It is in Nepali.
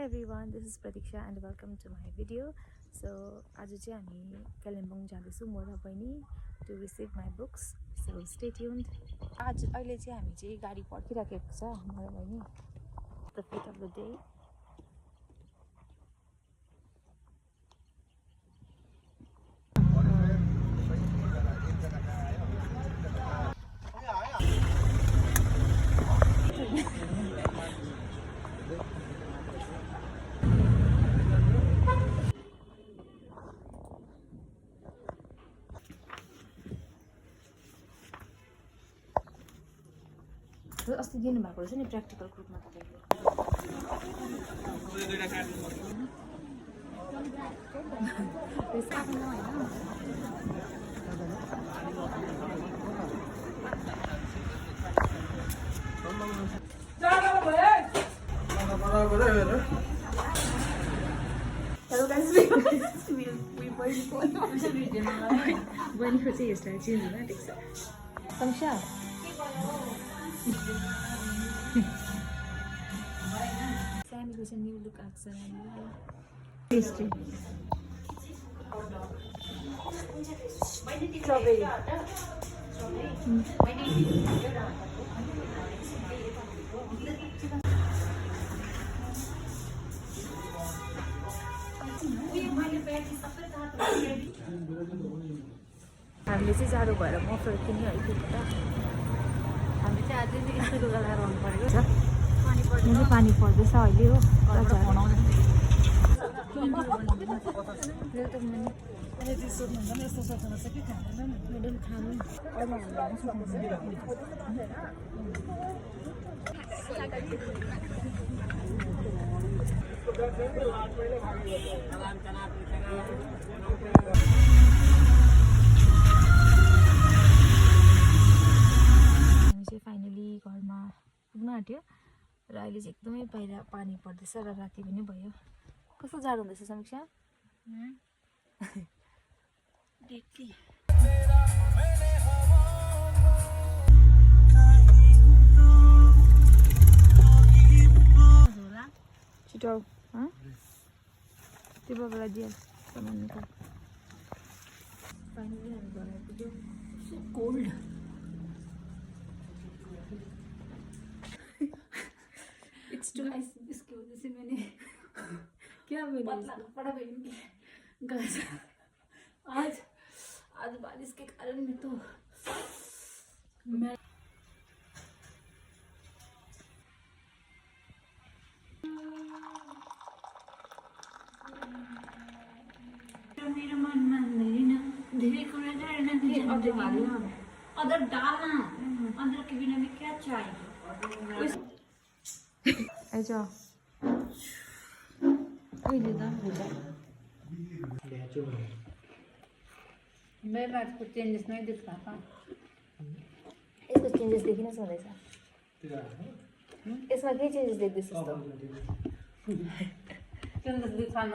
everyone, this is Pratiksha and welcome to my video. So, आज चाहिँ हामी कालिम्पोङ जाँदैछौँ म र बहिनी to receive my books. So, stay tuned. आज अहिले चाहिँ हामी चाहिँ गाडी पर्खिराखेको छ म र बहिनी. The fate of the day. अस्ति दिनुभएको रहेछ नि प्र्याक्टिकल ग्रुपमा तपाईँले बहिनीको चाहिँ हेयरस्टाइल चेन्ज हुन आँटेको छ समीक्षा Sammyको चाहिँ न्यू लुक आएको छ टेस्टी स्ट्रबेरी हामीले चाहिँ जाडो भएर मफलर किन्यो एकपल्ट हामी चाहिँ अझै यस्तो लुगा लगाएर आउनु परेको छ पानी पर्दैछ अहिले हो फाइनली घरमा पुग्न आँट्यो र अहिले चाहिँ एकदमै बाहिर पानी पर्दैछ र राति पनि भयो कस्तो जाडो हुँदैछ समीक्षा छिटो त्यो बाबालाई दिए सामानको फाइनली हामी घर आइपुग्यो कोल्ड It's too nice. इसकी वजह से मैंने क्या पतला कपड़ा पहन के गाइस आज बारिश के कारण मैं तो मेरो मन मान्दैन धेरै कुरा गर्न अदर डालना अदर के बिना में क्या चाहिए ऐसा मैं बात को चेंजेस नहीं दिख रहा था इसको चेंजेस देखिन सक्दैछ यसमा के चेंजेस देख्दैछस् त चेंजेस दिखाउन